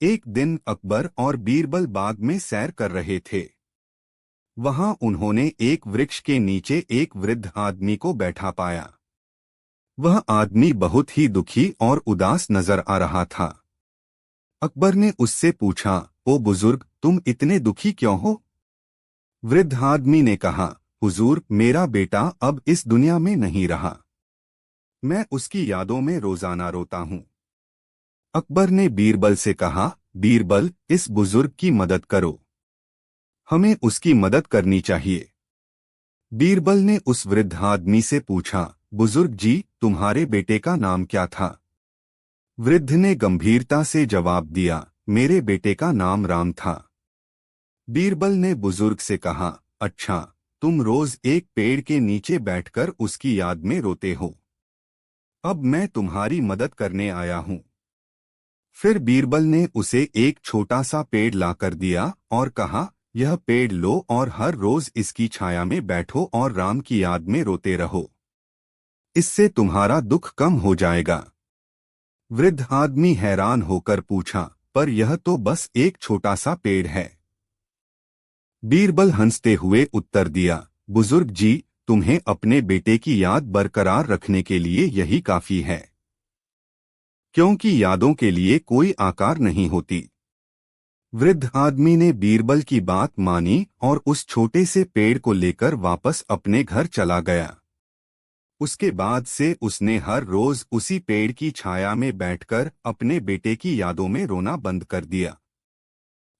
एक दिन अकबर और बीरबल बाग में सैर कर रहे थे। वहां उन्होंने एक वृक्ष के नीचे एक वृद्ध आदमी को बैठा पाया। वह आदमी बहुत ही दुखी और उदास नजर आ रहा था। अकबर ने उससे पूछा, ओ बुजुर्ग, तुम इतने दुखी क्यों हो? वृद्ध आदमी ने कहा, हुजूर, मेरा बेटा अब इस दुनिया में नहीं रहा। मैं उसकी यादों में रोजाना रोता हूँ। अकबर ने बीरबल से कहा, बीरबल, इस बुजुर्ग की मदद करो। हमें उसकी मदद करनी चाहिए। बीरबल ने उस वृद्ध आदमी से पूछा, बुजुर्ग जी, तुम्हारे बेटे का नाम क्या था? वृद्ध ने गंभीरता से जवाब दिया, मेरे बेटे का नाम राम था। बीरबल ने बुजुर्ग से कहा, अच्छा, तुम रोज एक पेड़ के नीचे बैठकर उसकी याद में रोते हो। अब मैं तुम्हारी मदद करने आया हूँ। फिर बीरबल ने उसे एक छोटा सा पेड़ लाकर दिया और कहा, यह पेड़ लो और हर रोज इसकी छाया में बैठो और राम की याद में रोते रहो। इससे तुम्हारा दुख कम हो जाएगा। वृद्ध आदमी हैरान होकर पूछा, पर यह तो बस एक छोटा सा पेड़ है। बीरबल हंसते हुए उत्तर दिया, बुजुर्ग जी, तुम्हें अपने बेटे की याद बरकरार रखने के लिए यही काफी है, क्योंकि यादों के लिए कोई आकार नहीं होती। वृद्ध आदमी ने बीरबल की बात मानी और उस छोटे से पेड़ को लेकर वापस अपने घर चला गया। उसके बाद से उसने हर रोज उसी पेड़ की छाया में बैठकर अपने बेटे की यादों में रोना बंद कर दिया।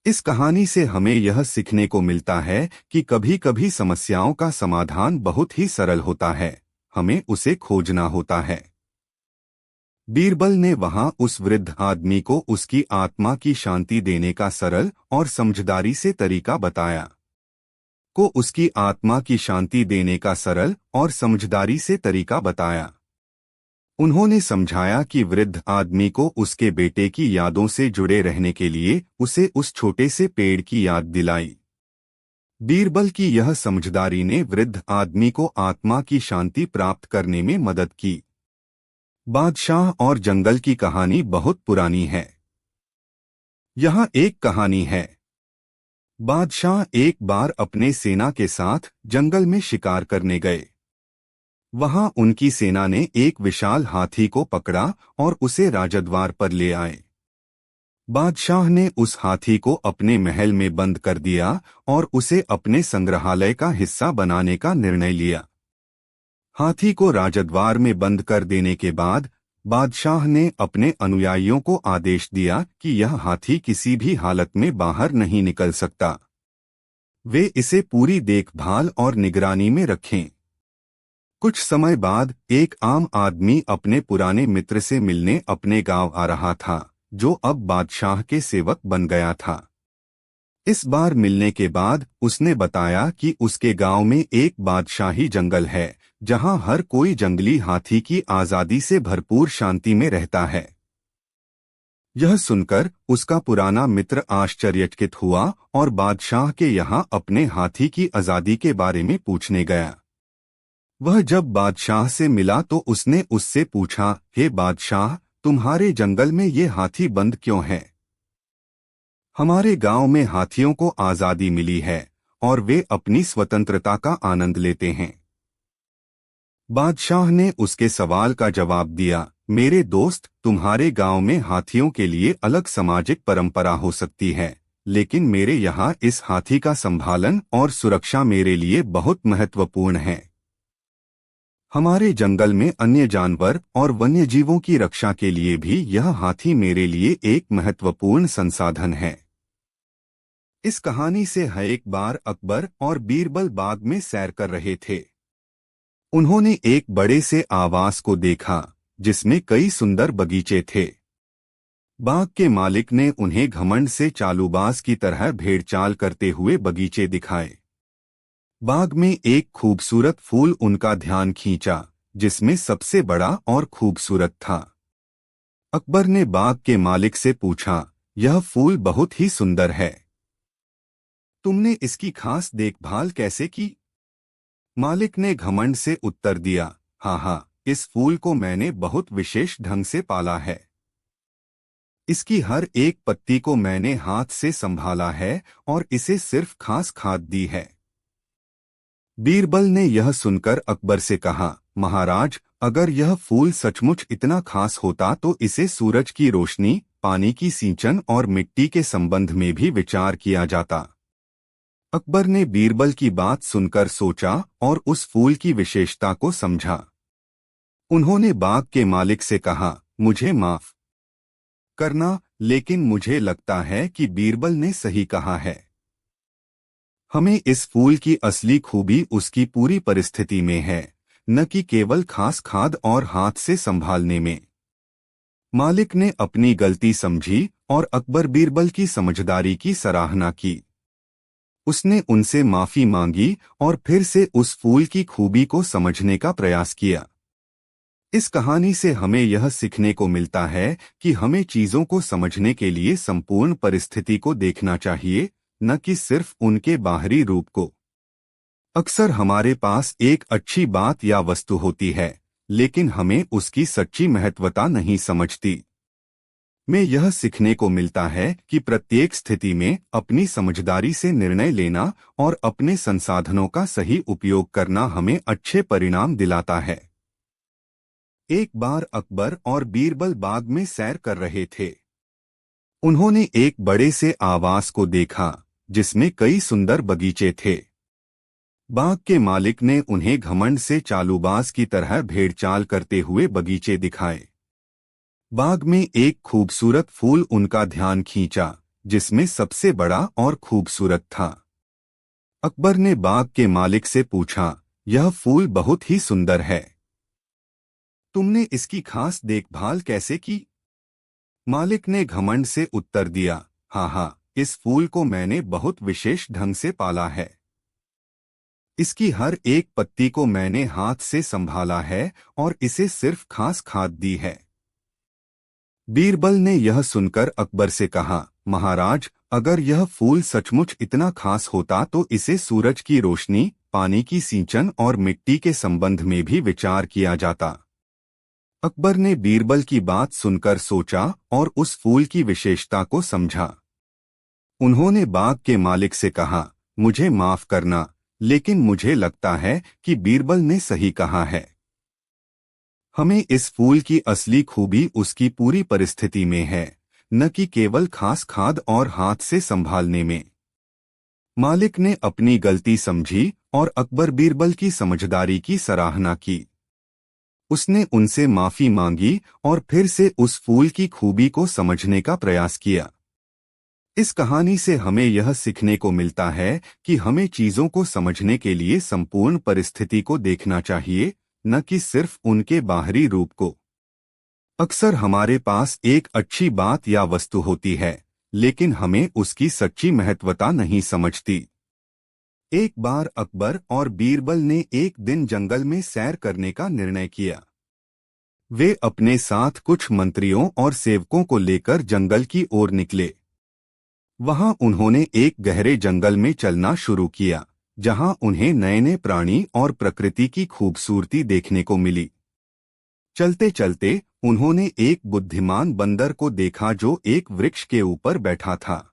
इस कहानी से हमें यह सीखने को मिलता है कि कभी कभी समस्याओं का समाधान बहुत ही सरल होता है, हमें उसे खोजना होता है। बीरबल ने वहां उस वृद्ध आदमी को उसकी आत्मा की शांति देने का सरल और समझदारी से तरीका बताया। उसकी आत्मा की शांति देने का सरल और समझदारी से तरीका बताया। उन्होंने समझाया कि वृद्ध आदमी को उसके बेटे की यादों से जुड़े रहने के लिए उसे उस छोटे से पेड़ की याद दिलाई। बीरबल की यह समझदारी ने वृद्ध आदमी को आत्मा की शांति प्राप्त करने में मदद की। बादशाह और जंगल की कहानी बहुत पुरानी है। यहाँ एक कहानी है। बादशाह एक बार अपने सेना के साथ जंगल में शिकार करने गए। वहां उनकी सेना ने एक विशाल हाथी को पकड़ा और उसे राजद्वार पर ले आए। बादशाह ने उस हाथी को अपने महल में बंद कर दिया और उसे अपने संग्रहालय का हिस्सा बनाने का निर्णय लिया। हाथी को राजद्वार में बंद कर देने के बाद बादशाह ने अपने अनुयायियों को आदेश दिया कि यह हाथी किसी भी हालत में बाहर नहीं निकल सकता। वे इसे पूरी देखभाल और निगरानी में रखें। कुछ समय बाद एक आम आदमी अपने पुराने मित्र से मिलने अपने गांव आ रहा था, जो अब बादशाह के सेवक बन गया था। इस बार मिलने के बाद उसने बताया कि उसके गांव में एक बादशाही जंगल है, जहां हर कोई जंगली हाथी की आजादी से भरपूर शांति में रहता है। यह सुनकर उसका पुराना मित्र आश्चर्यचकित हुआ और बादशाह के यहां अपने हाथी की आजादी के बारे में पूछने गया। वह जब बादशाह से मिला तो उसने उससे पूछा, हे बादशाह, तुम्हारे जंगल में ये हाथी बंद क्यों है? हमारे गांव में हाथियों को आजादी मिली है और वे अपनी स्वतंत्रता का आनंद लेते हैं। बादशाह ने उसके सवाल का जवाब दिया, मेरे दोस्त, तुम्हारे गांव में हाथियों के लिए अलग सामाजिक परंपरा हो सकती है, लेकिन मेरे यहाँ इस हाथी का संभालन और सुरक्षा मेरे लिए बहुत महत्वपूर्ण है। हमारे जंगल में अन्य जानवर और वन्यजीवों की रक्षा के लिए भी यह हाथी मेरे लिए एक महत्वपूर्ण संसाधन है। इस कहानी से है, एक बार अकबर और बीरबल बाग में सैर कर रहे थे। उन्होंने एक बड़े से आवास को देखा जिसमें कई सुंदर बगीचे थे। बाग के मालिक ने उन्हें घमंड से चालूबाज की तरह भेड़चाल करते हुए बगीचे दिखाए। बाग में एक खूबसूरत फूल उनका ध्यान खींचा, जिसमें सबसे बड़ा और खूबसूरत था। अकबर ने बाग के मालिक से पूछा, यह फूल बहुत ही सुंदर है, तुमने इसकी खास देखभाल कैसे की? मालिक ने घमंड से उत्तर दिया, हाँ हाँ, इस फूल को मैंने बहुत विशेष ढंग से पाला है। इसकी हर एक पत्ती को मैंने हाथ से संभाला है और इसे सिर्फ खास खाद दी है। बीरबल ने यह सुनकर अकबर से कहा, महाराज, अगर यह फूल सचमुच इतना खास होता तो इसे सूरज की रोशनी, पानी की सिंचन और मिट्टी के संबंध में भी विचार किया जाता। अकबर ने बीरबल की बात सुनकर सोचा और उस फूल की विशेषता को समझा। उन्होंने बाग के मालिक से कहा, मुझे माफ करना, लेकिन मुझे लगता है कि बीरबल ने सही कहा है। हमें इस फूल की असली खूबी उसकी पूरी परिस्थिति में है, न कि केवल खास खाद और हाथ से संभालने में। मालिक ने अपनी गलती समझी और अकबर बीरबल की समझदारी की सराहना की। उसने उनसे माफी मांगी और फिर से उस फूल की खूबी को समझने का प्रयास किया। इस कहानी से हमें यह सीखने को मिलता है कि हमें चीजों को समझने के लिए संपूर्ण परिस्थिति को देखना चाहिए, न कि सिर्फ उनके बाहरी रूप को। अक्सर हमारे पास एक अच्छी बात या वस्तु होती है, लेकिन हमें उसकी सच्ची महत्वता नहीं समझती। में यह सीखने को मिलता है कि प्रत्येक स्थिति में अपनी समझदारी से निर्णय लेना और अपने संसाधनों का सही उपयोग करना हमें अच्छे परिणाम दिलाता है। एक बार अकबर और बीरबल बाग में सैर कर रहे थे। उन्होंने एक बड़े से आवास को देखा जिसमें कई सुंदर बगीचे थे। बाग के मालिक ने उन्हें घमंड से चालूबाज की तरह भेड़चाल करते हुए बगीचे दिखाए। बाग में एक खूबसूरत फूल उनका ध्यान खींचा, जिसमें सबसे बड़ा और खूबसूरत था। अकबर ने बाग के मालिक से पूछा, यह फूल बहुत ही सुंदर है, तुमने इसकी खास देखभाल कैसे की? मालिक ने घमंड से उत्तर दिया, हाँ हाँ, इस फूल को मैंने बहुत विशेष ढंग से पाला है। इसकी हर एक पत्ती को मैंने हाथ से संभाला है और इसे सिर्फ खास खाद दी है। बीरबल ने यह सुनकर अकबर से कहा, महाराज, अगर यह फूल सचमुच इतना खास होता तो इसे सूरज की रोशनी, पानी की सिंचन और मिट्टी के संबंध में भी विचार किया जाता। अकबर ने बीरबल की बात सुनकर सोचा और उस फूल की विशेषता को समझा। उन्होंने बाग के मालिक से कहा, मुझे माफ करना, लेकिन मुझे लगता है कि बीरबल ने सही कहा है। हमें इस फूल की असली खूबी उसकी पूरी परिस्थिति में है, न कि केवल खास खाद और हाथ से संभालने में। मालिक ने अपनी गलती समझी और अकबर बीरबल की समझदारी की सराहना की। उसने उनसे माफी मांगी और फिर से उस फूल की खूबी को समझने का प्रयास किया। इस कहानी से हमें यह सीखने को मिलता है कि हमें चीजों को समझने के लिए संपूर्ण परिस्थिति को देखना चाहिए, न कि सिर्फ उनके बाहरी रूप को। अक्सर हमारे पास एक अच्छी बात या वस्तु होती है, लेकिन हमें उसकी सच्ची महत्वता नहीं समझती। एक बार अकबर और बीरबल ने एक दिन जंगल में सैर करने का निर्णय किया। वे अपने साथ कुछ मंत्रियों और सेवकों को लेकर जंगल की ओर निकले। वहां उन्होंने एक गहरे जंगल में चलना शुरू किया, जहां उन्हें नए नए प्राणी और प्रकृति की खूबसूरती देखने को मिली। चलते चलते उन्होंने एक बुद्धिमान बंदर को देखा जो एक वृक्ष के ऊपर बैठा था।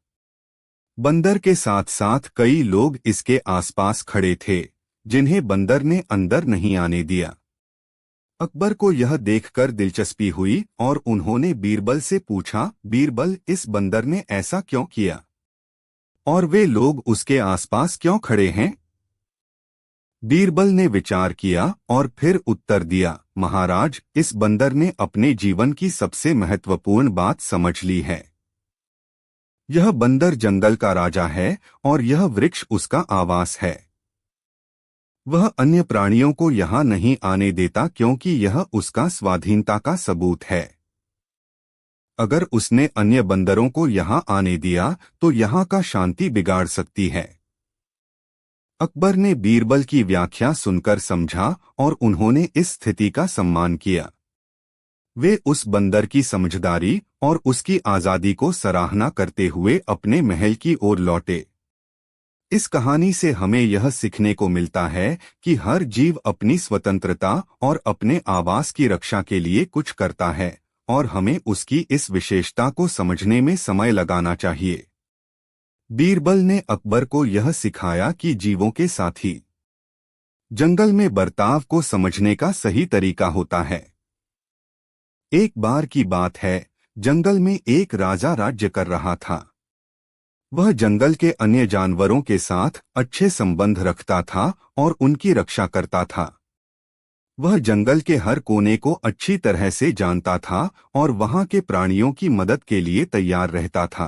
बंदर के साथ साथ कई लोग इसके आसपास खड़े थे, जिन्हें बंदर ने अंदर नहीं आने दिया। अकबर को यह देखकर दिलचस्पी हुई और उन्होंने बीरबल से पूछा, बीरबल, इस बंदर ने ऐसा क्यों किया और वे लोग उसके आसपास क्यों खड़े हैं? बीरबल ने विचार किया और फिर उत्तर दिया, महाराज, इस बंदर ने अपने जीवन की सबसे महत्वपूर्ण बात समझ ली है। यह बंदर जंगल का राजा है और यह वृक्ष उसका आवास है। वह अन्य प्राणियों को यहाँ नहीं आने देता क्योंकि यह उसका स्वाधीनता का सबूत है। अगर उसने अन्य बंदरों को यहाँ आने दिया तो यहाँ का शांति बिगाड़ सकती है। अकबर ने बीरबल की व्याख्या सुनकर समझा और उन्होंने इस स्थिति का सम्मान किया। वे उस बंदर की समझदारी और उसकी आजादी को सराहना करते हुए अपने महल की ओर लौटे। इस कहानी से हमें यह सीखने को मिलता है कि हर जीव अपनी स्वतंत्रता और अपने आवास की रक्षा के लिए कुछ करता है, और हमें उसकी इस विशेषता को समझने में समय लगाना चाहिए। बीरबल ने अकबर को यह सिखाया कि जीवों के साथी जंगल में बर्ताव को समझने का सही तरीका होता है। एक बार की बात है, जंगल में एक राजा राज्य कर रहा था। वह जंगल के अन्य जानवरों के साथ अच्छे संबंध रखता था और उनकी रक्षा करता था। वह जंगल के हर कोने को अच्छी तरह से जानता था और वहां के प्राणियों की मदद के लिए तैयार रहता था।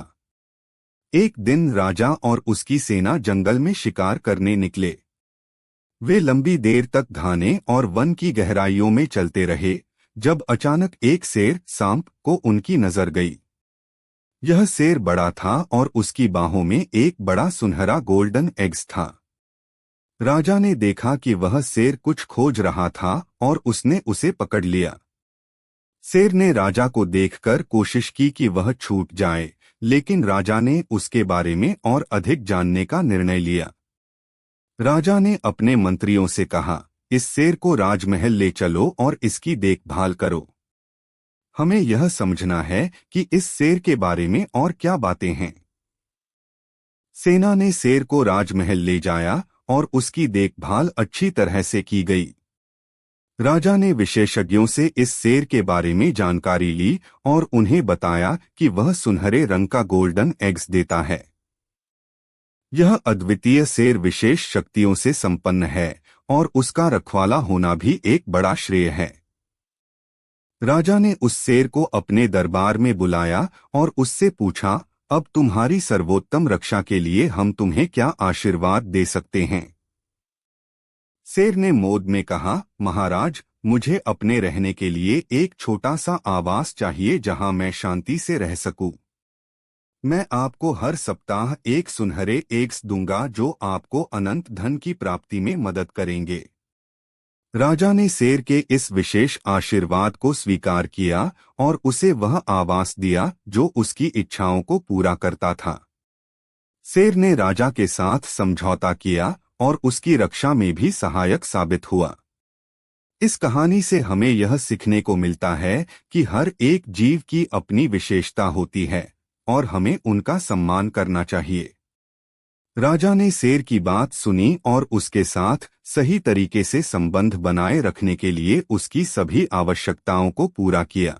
एक दिन राजा और उसकी सेना जंगल में शिकार करने निकले। वे लंबी देर तक घने और वन की गहराइयों में चलते रहे, जब अचानक एक शेर सांप को उनकी नजर गई। यह शेर बड़ा था और उसकी बाहों में एक बड़ा सुनहरा गोल्डन एग्स था। राजा ने देखा कि वह शेर कुछ खोज रहा था और उसने उसे पकड़ लिया। शेर ने राजा को देखकर कोशिश की कि वह छूट जाए, लेकिन राजा ने उसके बारे में और अधिक जानने का निर्णय लिया। राजा ने अपने मंत्रियों से कहा, इस शेर को राजमहल ले चलो और इसकी देखभाल करो। हमें यह समझना है कि इस शेर के बारे में और क्या बातें हैं। सेना ने शेर को राजमहल ले जाया और उसकी देखभाल अच्छी तरह से की गई। राजा ने विशेषज्ञों से इस शेर के बारे में जानकारी ली और उन्हें बताया कि वह सुनहरे रंग का गोल्डन एग्स देता है। यह अद्वितीय शेर विशेष शक्तियों से संपन्न है और उसका रखवाला होना भी एक बड़ा श्रेय है। राजा ने उस शेर को अपने दरबार में बुलाया और उससे पूछा, अब तुम्हारी सर्वोत्तम रक्षा के लिए हम तुम्हें क्या आशीर्वाद दे सकते हैं। शेर ने मोद में कहा, महाराज, मुझे अपने रहने के लिए एक छोटा सा आवास चाहिए जहां मैं शांति से रह सकूं। मैं आपको हर सप्ताह एक सुनहरे एग्स दूंगा जो आपको अनंत धन की प्राप्ति में मदद करेंगे। राजा ने शेर के इस विशेष आशीर्वाद को स्वीकार किया और उसे वह आवास दिया जो उसकी इच्छाओं को पूरा करता था। शेर ने राजा के साथ समझौता किया और उसकी रक्षा में भी सहायक साबित हुआ। इस कहानी से हमें यह सीखने को मिलता है कि हर एक जीव की अपनी विशेषता होती है और हमें उनका सम्मान करना चाहिए। राजा ने शेर की बात सुनी और उसके साथ सही तरीके से संबंध बनाए रखने के लिए उसकी सभी आवश्यकताओं को पूरा किया।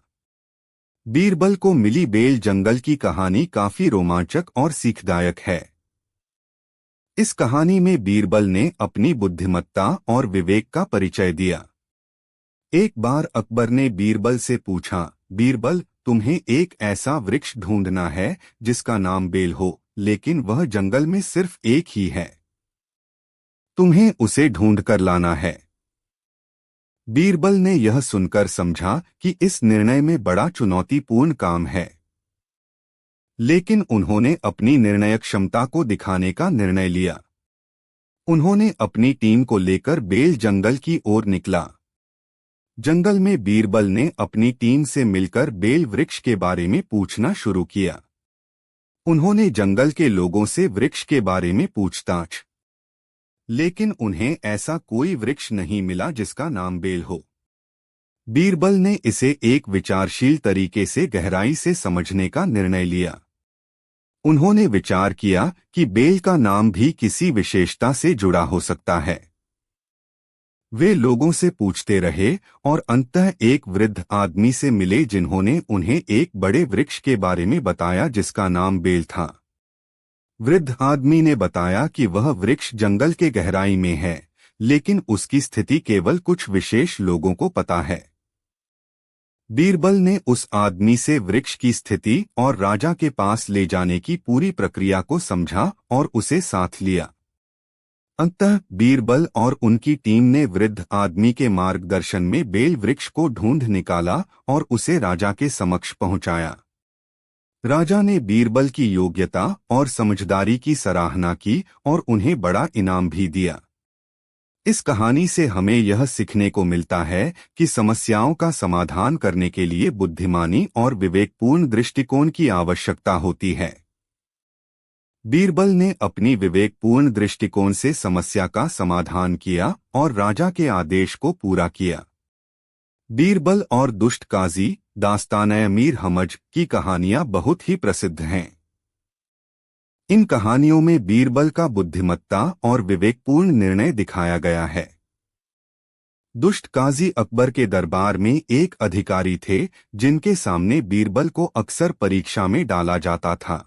बीरबल को मिली बेल जंगल की कहानी काफी रोमांचक और सीखदायक है। इस कहानी में बीरबल ने अपनी बुद्धिमत्ता और विवेक का परिचय दिया। एक बार अकबर ने बीरबल से पूछा, बीरबल, तुम्हें एक ऐसा वृक्ष ढूंढना है जिसका नाम बेल हो, लेकिन वह जंगल में सिर्फ एक ही है। तुम्हें उसे ढूंढ कर लाना है। बीरबल ने यह सुनकर समझा कि इस निर्णय में बड़ा चुनौतीपूर्ण काम है, लेकिन उन्होंने अपनी निर्णय क्षमता को दिखाने का निर्णय लिया। उन्होंने अपनी टीम को लेकर बेल जंगल की ओर निकला। जंगल में बीरबल ने अपनी टीम से मिलकर बेल वृक्ष के बारे में पूछना शुरू किया। उन्होंने जंगल के लोगों से वृक्ष के बारे में पूछताछ, लेकिन उन्हें ऐसा कोई वृक्ष नहीं मिला जिसका नाम बेल हो। बीरबल ने इसे एक विचारशील तरीके से गहराई से समझने का निर्णय लिया। उन्होंने विचार किया कि बेल का नाम भी किसी विशेषता से जुड़ा हो सकता है। वे लोगों से पूछते रहे और अंततः एक वृद्ध आदमी से मिले जिन्होंने उन्हें एक बड़े वृक्ष के बारे में बताया जिसका नाम बेल था। वृद्ध आदमी ने बताया कि वह वृक्ष जंगल के गहराई में है, लेकिन उसकी स्थिति केवल कुछ विशेष लोगों को पता है। बीरबल ने उस आदमी से वृक्ष की स्थिति और राजा के पास ले जाने की पूरी प्रक्रिया को समझा और उसे साथ लिया। अंततः बीरबल और उनकी टीम ने वृद्ध आदमी के मार्गदर्शन में बेल वृक्ष को ढूंढ निकाला और उसे राजा के समक्ष पहुंचाया। राजा ने बीरबल की योग्यता और समझदारी की सराहना की और उन्हें बड़ा इनाम भी दिया। इस कहानी से हमें यह सीखने को मिलता है कि समस्याओं का समाधान करने के लिए बुद्धिमानी और विवेकपूर्ण दृष्टिकोण की आवश्यकता होती है। बीरबल ने अपनी विवेकपूर्ण दृष्टिकोण से समस्या का समाधान किया और राजा के आदेश को पूरा किया। बीरबल और दुष्ट काजी दास्तान-ए अमीर हमज की कहानियां बहुत ही प्रसिद्ध हैं। इन कहानियों में बीरबल का बुद्धिमत्ता और विवेकपूर्ण निर्णय दिखाया गया है। दुष्ट काजी अकबर के दरबार में एक अधिकारी थे जिनके सामने बीरबल को अक्सर परीक्षा में डाला जाता था।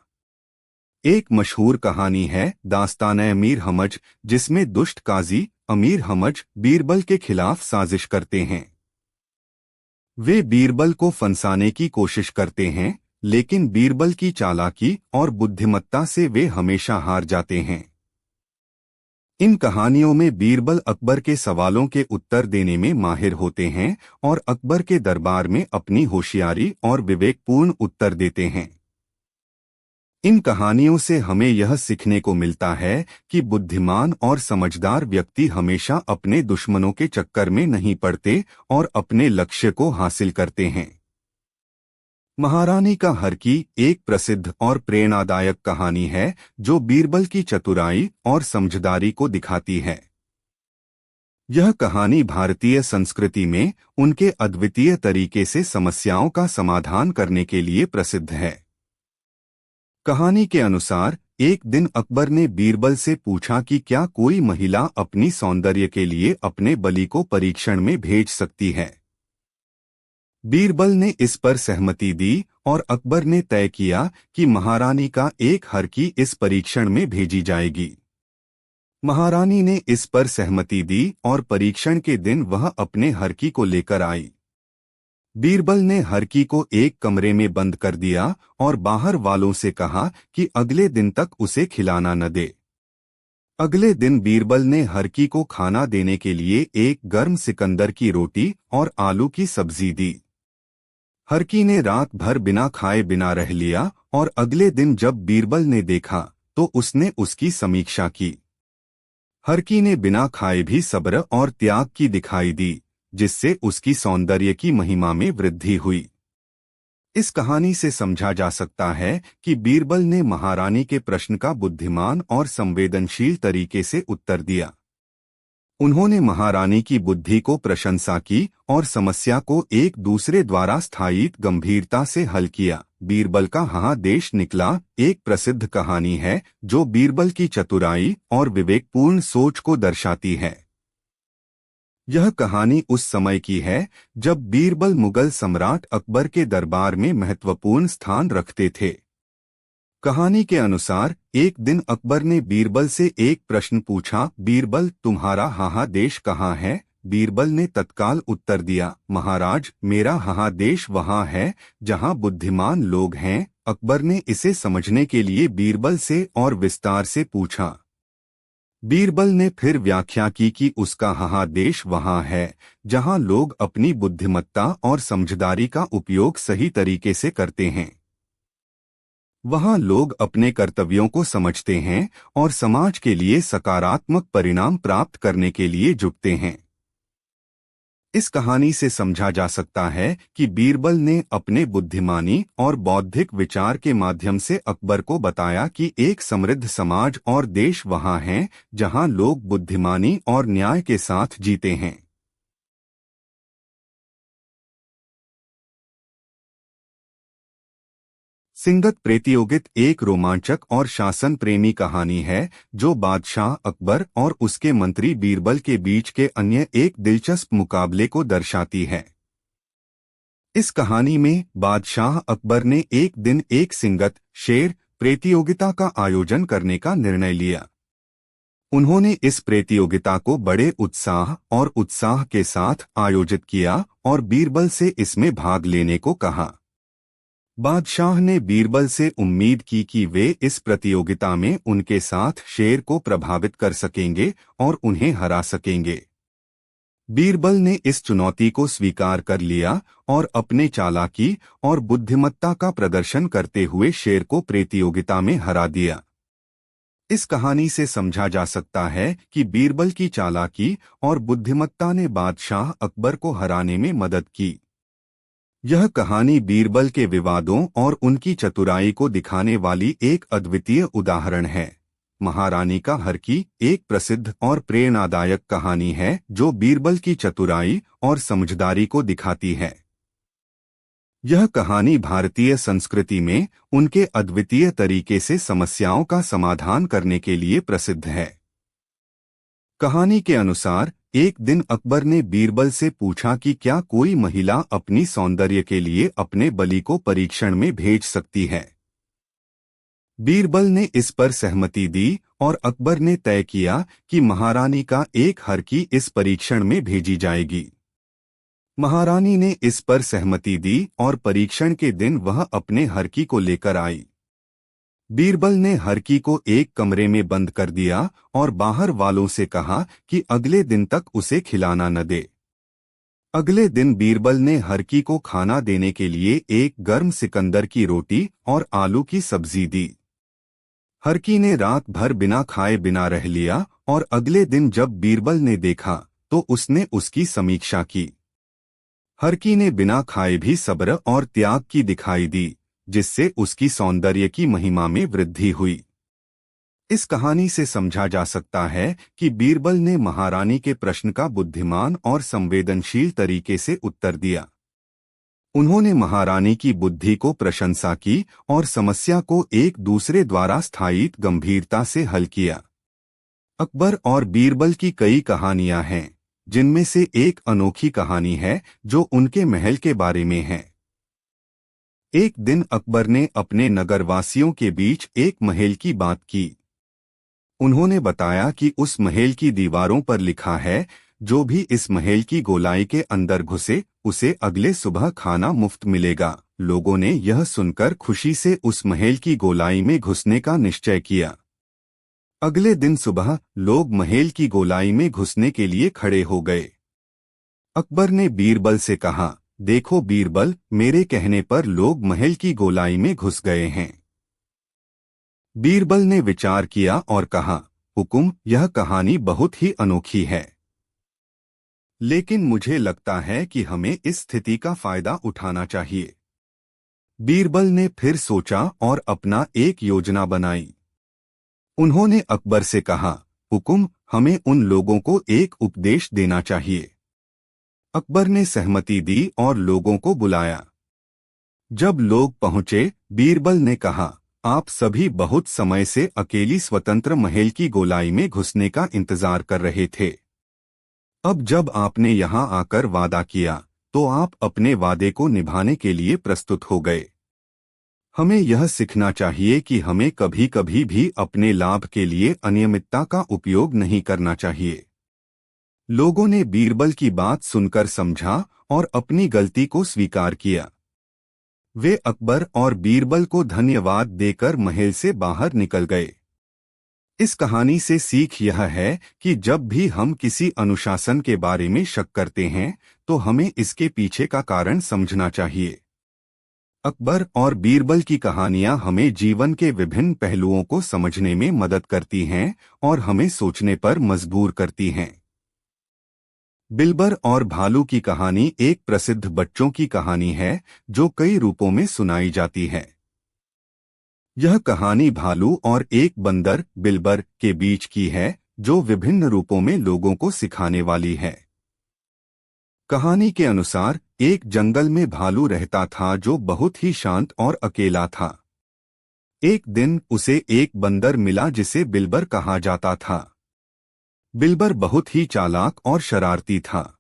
एक मशहूर कहानी है दास्तान-ए अमीर हमज, जिसमें दुष्ट काजी अमीर हमज बीरबल के खिलाफ साजिश करते हैं। वे बीरबल को फंसाने की कोशिश करते हैं, लेकिन बीरबल की चालाकी और बुद्धिमत्ता से वे हमेशा हार जाते हैं। इन कहानियों में बीरबल अकबर के सवालों के उत्तर देने में माहिर होते हैं और अकबर के दरबार में अपनी होशियारी और विवेकपूर्ण उत्तर देते हैं। इन कहानियों से हमें यह सीखने को मिलता है कि बुद्धिमान और समझदार व्यक्ति हमेशा अपने दुश्मनों के चक्कर में नहीं पड़ते और अपने लक्ष्य को हासिल करते हैं। महारानी का हरकी एक प्रसिद्ध और प्रेरणादायक कहानी है जो बीरबल की चतुराई और समझदारी को दिखाती है। यह कहानी भारतीय संस्कृति में उनके अद्वितीय तरीके से समस्याओं का समाधान करने के लिए प्रसिद्ध है। कहानी के अनुसार एक दिन अकबर ने बीरबल से पूछा कि क्या कोई महिला अपनी सौंदर्य के लिए अपने बलि को परीक्षण में भेज सकती है। बीरबल ने इस पर सहमति दी और अकबर ने तय किया कि महारानी का एक हरकी इस परीक्षण में भेजी जाएगी। महारानी ने इस पर सहमति दी और परीक्षण के दिन वह अपने हरकी को लेकर आई। बीरबल ने हरकी को एक कमरे में बंद कर दिया और बाहर वालों से कहा कि अगले दिन तक उसे खिलाना न दे। अगले दिन बीरबल ने हरकी को खाना देने के लिए एक गर्म सिकंदर की रोटी और आलू की सब्जी दी। हरकी ने रात भर बिना खाए बिना रह लिया और अगले दिन जब बीरबल ने देखा तो उसने उसकी समीक्षा की। हरकी ने बिना खाए भी सब्र और त्याग की दिखाई दी, जिससे उसकी सौंदर्य की महिमा में वृद्धि हुई। इस कहानी से समझा जा सकता है कि बीरबल ने महारानी के प्रश्न का बुद्धिमान और संवेदनशील तरीके से उत्तर दिया। उन्होंने महारानी की बुद्धि को प्रशंसा की और समस्या को एक दूसरे द्वारा स्थायी गंभीरता से हल किया। बीरबल का हाँ देश निकला एक प्रसिद्ध कहानी है जो बीरबल की चतुराई और विवेकपूर्ण सोच को दर्शाती है। यह कहानी उस समय की है जब बीरबल मुगल सम्राट अकबर के दरबार में महत्वपूर्ण स्थान रखते थे। कहानी के अनुसार एक दिन अकबर ने बीरबल से एक प्रश्न पूछा, बीरबल तुम्हारा हाहा देश कहाँ है। बीरबल ने तत्काल उत्तर दिया, महाराज मेरा हाहा देश वहाँ है जहाँ बुद्धिमान लोग हैं। अकबर ने इसे समझने के लिए बीरबल से और विस्तार से पूछा। बीरबल ने फिर व्याख्या की कि उसका हाहा देश वहाँ है जहाँ लोग अपनी बुद्धिमत्ता और समझदारी का उपयोग सही तरीके से करते हैं। वहाँ लोग अपने कर्तव्यों को समझते हैं और समाज के लिए सकारात्मक परिणाम प्राप्त करने के लिए जुटते हैं। इस कहानी से समझा जा सकता है कि बीरबल ने अपने बुद्धिमानी और बौद्धिक विचार के माध्यम से अकबर को बताया कि एक समृद्ध समाज और देश वहाँ है जहाँ लोग बुद्धिमानी और न्याय के साथ जीते हैं। सिंगत प्रतियोगित एक रोमांचक और शासन प्रेमी कहानी है जो बादशाह अकबर और उसके मंत्री बीरबल के बीच के अन्य एक दिलचस्प मुकाबले को दर्शाती है। इस कहानी में बादशाह अकबर ने एक दिन एक सिंगत शेर प्रतियोगिता का आयोजन करने का निर्णय लिया। उन्होंने इस प्रतियोगिता को बड़े उत्साह के साथ आयोजित किया और बीरबल से इसमें भाग लेने को कहा। बादशाह ने बीरबल से उम्मीद की कि वे इस प्रतियोगिता में उनके साथ शेर को प्रभावित कर सकेंगे और उन्हें हरा सकेंगे। बीरबल ने इस चुनौती को स्वीकार कर लिया और अपने चालाकी और बुद्धिमत्ता का प्रदर्शन करते हुए शेर को प्रतियोगिता में हरा दिया। इस कहानी से समझा जा सकता है कि बीरबल की चालाकी और बुद्धिमत्ता ने बादशाह अकबर को हराने में मदद की। यह कहानी बीरबल के विवादों और उनकी चतुराई को दिखाने वाली एक अद्वितीय उदाहरण है। महारानी का हरकी एक प्रसिद्ध और प्रेरणादायक कहानी है जो बीरबल की चतुराई और समझदारी को दिखाती है। यह कहानी भारतीय संस्कृति में उनके अद्वितीय तरीके से समस्याओं का समाधान करने के लिए प्रसिद्ध है। कहानी के अनुसार एक दिन अकबर ने बीरबल से पूछा कि क्या कोई महिला अपनी सौंदर्य के लिए अपने बलि को परीक्षण में भेज सकती है। बीरबल ने इस पर सहमति दी और अकबर ने तय किया कि महारानी का एक हरकी इस परीक्षण में भेजी जाएगी। महारानी ने इस पर सहमति दी और परीक्षण के दिन वह अपने हरकी को लेकर आई। बीरबल ने हरकी को एक कमरे में बंद कर दिया और बाहर वालों से कहा कि अगले दिन तक उसे खिलाना न दे। अगले दिन बीरबल ने हरकी को खाना देने के लिए एक गर्म सिकंदर की रोटी और आलू की सब्जी दी। हरकी ने रात भर बिना खाए बिना रह लिया और अगले दिन जब बीरबल ने देखा तो उसने उसकी समीक्षा की। हरकी ने बिना खाए भी सब्र और त्याग की दिखाई दी, जिससे उसकी सौंदर्य की महिमा में वृद्धि हुई। इस कहानी से समझा जा सकता है कि बीरबल ने महारानी के प्रश्न का बुद्धिमान और संवेदनशील तरीके से उत्तर दिया। उन्होंने महारानी की बुद्धि को प्रशंसा की और समस्या को एक दूसरे द्वारा स्थायी गंभीरता से हल किया। अकबर और बीरबल की कई कहानियां हैं, जिनमें से एक अनोखी कहानी है जो उनके महल के बारे में है। एक दिन अकबर ने अपने नगरवासियों के बीच एक महल की बात की। उन्होंने बताया कि उस महल की दीवारों पर लिखा है, जो भी इस महल की गोलाई के अंदर घुसे उसे अगले सुबह खाना मुफ्त मिलेगा। लोगों ने यह सुनकर खुशी से उस महल की गोलाई में घुसने का निश्चय किया। अगले दिन सुबह लोग महल की गोलाई में घुसने के लिए खड़े हो गए। अकबर ने बीरबल से कहा, देखो बीरबल, मेरे कहने पर लोग महल की गोलाई में घुस गए हैं। बीरबल ने विचार किया और कहा, हुकुम, यह कहानी बहुत ही अनोखी है, लेकिन मुझे लगता है कि हमें इस स्थिति का फायदा उठाना चाहिए। बीरबल ने फिर सोचा और अपना एक योजना बनाई। उन्होंने अकबर से कहा, हुकुम, हमें उन लोगों को एक उपदेश देना चाहिए। अकबर ने सहमति दी और लोगों को बुलाया। जब लोग पहुंचे, बीरबल ने कहा, आप सभी बहुत समय से अकेली स्वतंत्र महल की गोलाई में घुसने का इंतजार कर रहे थे। अब जब आपने यहां आकर वादा किया तो आप अपने वादे को निभाने के लिए प्रस्तुत हो गए। हमें यह सीखना चाहिए कि हमें कभी कभी भी अपने लाभ के लिए अनियमितता का उपयोग नहीं करना चाहिए। लोगों ने बीरबल की बात सुनकर समझा और अपनी गलती को स्वीकार किया। वे अकबर और बीरबल को धन्यवाद देकर महल से बाहर निकल गए। इस कहानी से सीख यह है कि जब भी हम किसी अनुशासन के बारे में शक करते हैं तो हमें इसके पीछे का कारण समझना चाहिए। अकबर और बीरबल की कहानियां हमें जीवन के विभिन्न पहलुओं को समझने में मदद करती हैं और हमें सोचने पर मजबूर करती हैं। बिल्बर और भालू की कहानी एक प्रसिद्ध बच्चों की कहानी है जो कई रूपों में सुनाई जाती है। यह कहानी भालू और एक बंदर बिल्बर के बीच की है, जो विभिन्न रूपों में लोगों को सिखाने वाली है। कहानी के अनुसार एक जंगल में भालू रहता था जो बहुत ही शांत और अकेला था। एक दिन उसे एक बंदर मिला जिसे बिल्बर कहा जाता था। बिल्बर बहुत ही चालाक और शरारती था।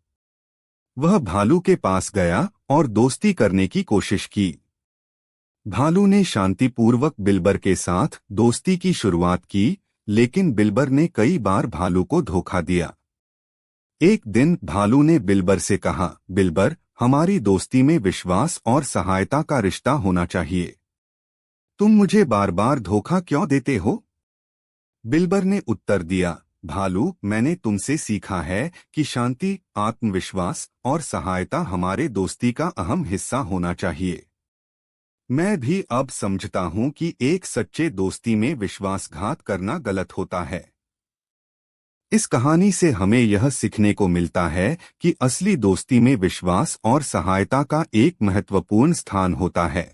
वह भालू के पास गया और दोस्ती करने की कोशिश की। भालू ने शांतिपूर्वक बिल्बर के साथ दोस्ती की शुरुआत की, लेकिन बिल्बर ने कई बार भालू को धोखा दिया। एक दिन भालू ने बिल्बर से कहा, बिल्बर, हमारी दोस्ती में विश्वास और सहायता का रिश्ता होना चाहिए। तुम मुझे बार बार धोखा क्यों देते हो? बिल्बर ने उत्तर दिया, भालू, मैंने तुमसे सीखा है कि शांति, आत्मविश्वास और सहायता हमारे दोस्ती का अहम हिस्सा होना चाहिए। मैं भी अब समझता हूं कि एक सच्चे दोस्ती में विश्वासघात करना गलत होता है। इस कहानी से हमें यह सीखने को मिलता है कि असली दोस्ती में विश्वास और सहायता का एक महत्वपूर्ण स्थान होता है।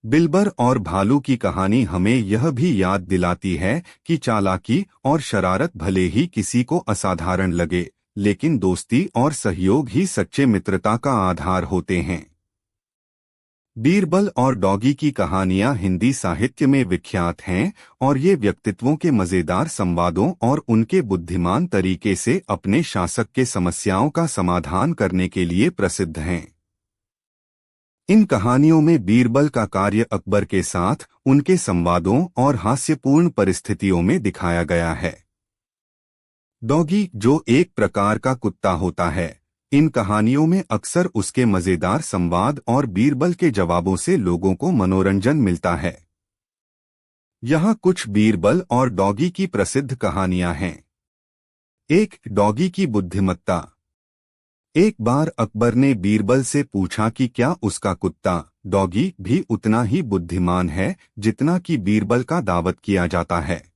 बिल्बर और भालू की कहानी हमें यह भी याद दिलाती है कि चालाकी और शरारत भले ही किसी को असाधारण लगे, लेकिन दोस्ती और सहयोग ही सच्चे मित्रता का आधार होते हैं। बीरबल और डॉगी की कहानियां हिंदी साहित्य में विख्यात हैं और ये व्यक्तित्वों के मजेदार संवादों और उनके बुद्धिमान तरीके से अपने शासक के समस्याओं का समाधान करने के लिए प्रसिद्ध हैं। इन कहानियों में बीरबल का कार्य अकबर के साथ उनके संवादों और हास्यपूर्ण परिस्थितियों में दिखाया गया है। डॉगी, जो एक प्रकार का कुत्ता होता है, इन कहानियों में अक्सर उसके मजेदार संवाद और बीरबल के जवाबों से लोगों को मनोरंजन मिलता है। यहाँ कुछ बीरबल और डॉगी की प्रसिद्ध कहानियां हैं। एक, डॉगी की बुद्धिमत्ता। एक बार अकबर ने बीरबल से पूछा कि क्या उसका कुत्ता डॉगी भी उतना ही बुद्धिमान है जितना कि बीरबल का दावत किया जाता है।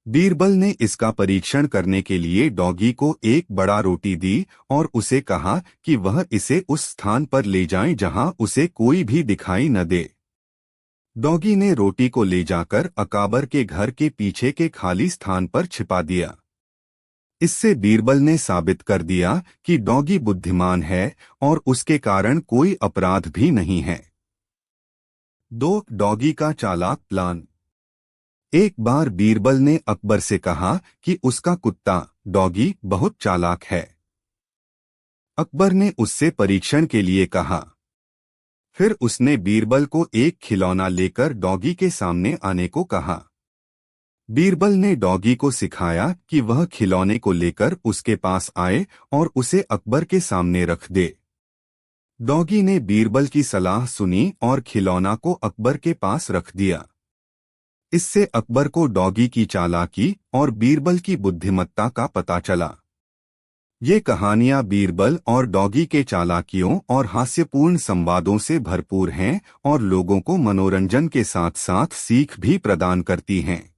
बीरबल ने इसका परीक्षण करने के लिए डॉगी को एक बड़ा रोटी दी और उसे कहा कि वह इसे उस स्थान पर ले जाए जहां उसे कोई भी दिखाई न दे। डॉगी ने रोटी को ले जाकर अकबर के घर के पीछे के खाली स्थान पर छिपा दिया। इससे बीरबल ने साबित कर दिया कि डॉगी बुद्धिमान है और उसके कारण कोई अपराध भी नहीं है। 2, डॉगी का चालाक प्लान। एक बार बीरबल ने अकबर से कहा कि उसका कुत्ता डॉगी बहुत चालाक है। अकबर ने उससे परीक्षण के लिए कहा। फिर उसने बीरबल को एक खिलौना लेकर डॉगी के सामने आने को कहा। बीरबल ने डॉगी को सिखाया कि वह खिलौने को लेकर उसके पास आए और उसे अकबर के सामने रख दे। डॉगी ने बीरबल की सलाह सुनी और खिलौना को अकबर के पास रख दिया। इससे अकबर को डॉगी की चालाकी और बीरबल की बुद्धिमत्ता का पता चला। ये कहानियां बीरबल और डॉगी के चालाकियों और हास्यपूर्ण संवादों से भरपूर हैं और लोगों को मनोरंजन के साथ साथ सीख भी प्रदान करती हैं।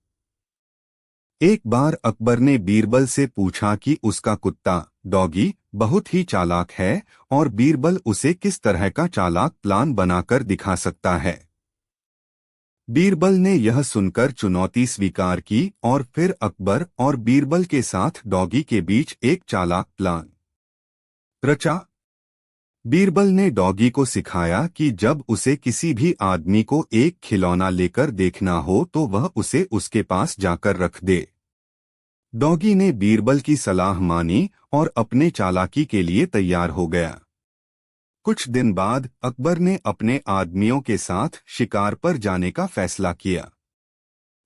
एक बार अकबर ने बीरबल से पूछा कि उसका कुत्ता डॉगी बहुत ही चालाक है और बीरबल उसे किस तरह का चालाक प्लान बनाकर दिखा सकता है। बीरबल ने यह सुनकर चुनौती स्वीकार की और फिर अकबर और बीरबल के साथ डॉगी के बीच एक चालाक प्लान रचा। बीरबल ने डॉगी को सिखाया कि जब उसे किसी भी आदमी को एक खिलौना लेकर देखना हो तो वह उसे उसके पास जाकर रख दे। डॉगी ने बीरबल की सलाह मानी और अपने चालाकी के लिए तैयार हो गया। कुछ दिन बाद अकबर ने अपने आदमियों के साथ शिकार पर जाने का फैसला किया।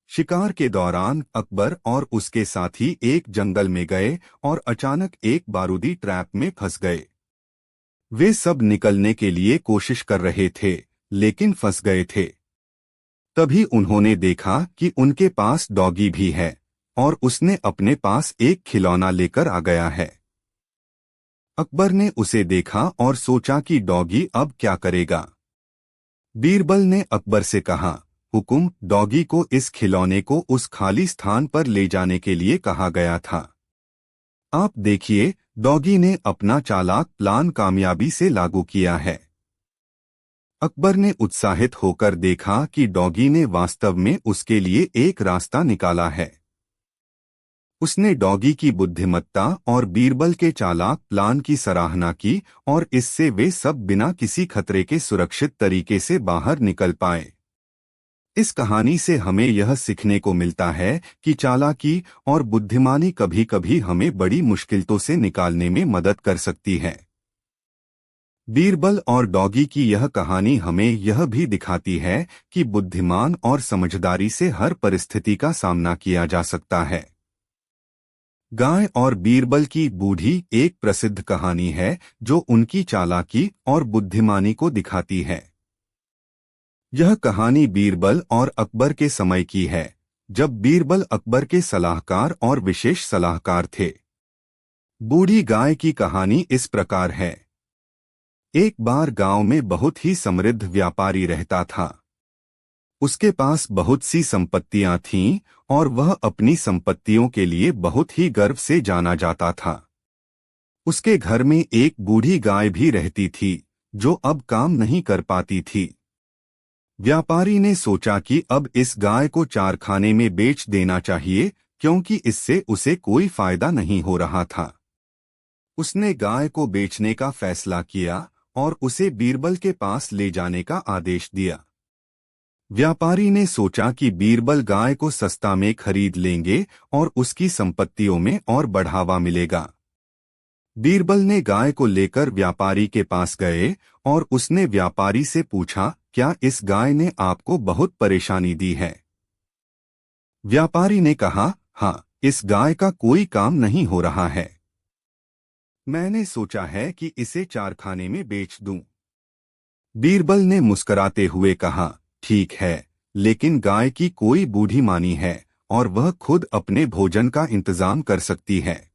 शिकार के दौरान अकबर और उसके साथी एक जंगल में गए और अचानक एक बारूदी ट्रैप में फंस गए। वे सब निकलने के लिए कोशिश कर रहे थे, लेकिन फंस गए थे। तभी उन्होंने देखा कि उनके पास डॉगी भी है और उसने अपने पास एक खिलौना लेकर आ गया है। अकबर ने उसे देखा और सोचा कि डॉगी अब क्या करेगा। बीरबल ने अकबर से कहा, हुकुम, डॉगी को इस खिलौने को उस खाली स्थान पर ले जाने के लिए कहा गया था। आप देखिए, डॉगी ने अपना चालाक प्लान कामयाबी से लागू किया है। अकबर ने उत्साहित होकर देखा कि डॉगी ने वास्तव में उसके लिए एक रास्ता निकाला है। उसने डॉगी की बुद्धिमत्ता और बीरबल के चालाक प्लान की सराहना की और इससे वे सब बिना किसी खतरे के सुरक्षित तरीके से बाहर निकल पाए। इस कहानी से हमें यह सीखने को मिलता है कि चालाकी और बुद्धिमानी कभी-कभी हमें बड़ी मुश्किलों से निकालने में मदद कर सकती है। बीरबल और डॉगी की यह कहानी हमें यह भी दिखाती है कि बुद्धिमान और समझदारी से हर परिस्थिति का सामना किया जा सकता है। गाय और बीरबल की बूढ़ी एक प्रसिद्ध कहानी है जो उनकी चालाकी और बुद्धिमानी को दिखाती है। यह कहानी बीरबल और अकबर के समय की है, जब बीरबल अकबर के सलाहकार और विशेष सलाहकार थे। बूढ़ी गाय की कहानी इस प्रकार है। एक बार गांव में बहुत ही समृद्ध व्यापारी रहता था। उसके पास बहुत सी संपत्तियां थीं और वह अपनी संपत्तियों के लिए बहुत ही गर्व से जाना जाता था। उसके घर में एक बूढ़ी गाय भी रहती थी जो अब काम नहीं कर पाती थी। व्यापारी ने सोचा कि अब इस गाय को चारखाने में बेच देना चाहिए, क्योंकि इससे उसे कोई फायदा नहीं हो रहा था। उसने गाय को बेचने का फैसला किया और उसे बीरबल के पास ले जाने का आदेश दिया। व्यापारी ने सोचा कि बीरबल गाय को सस्ता में खरीद लेंगे और उसकी संपत्तियों में और बढ़ावा मिलेगा। बीरबल ने गाय को लेकर व्यापारी के पास गए और उसने व्यापारी से पूछा, क्या इस गाय ने आपको बहुत परेशानी दी है? व्यापारी ने कहा, हाँ, इस गाय का कोई काम नहीं हो रहा है। मैंने सोचा है कि इसे चारखाने में बेच दूं। बीरबल ने मुस्कुराते हुए कहा, ठीक है, लेकिन गाय की कोई बूढ़ी मानी है और वह खुद अपने भोजन का इंतजाम कर सकती है।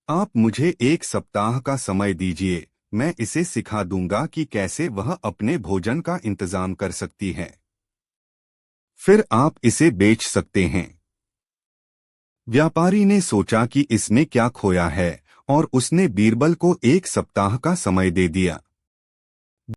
आप मुझे 1 सप्ताह का समय दीजिए, मैं इसे सिखा दूंगा कि कैसे वह अपने भोजन का इंतजाम कर सकती है। फिर आप इसे बेच सकते हैं। व्यापारी ने सोचा कि इसने क्या खोया है और उसने बीरबल को 1 सप्ताह का समय दे दिया।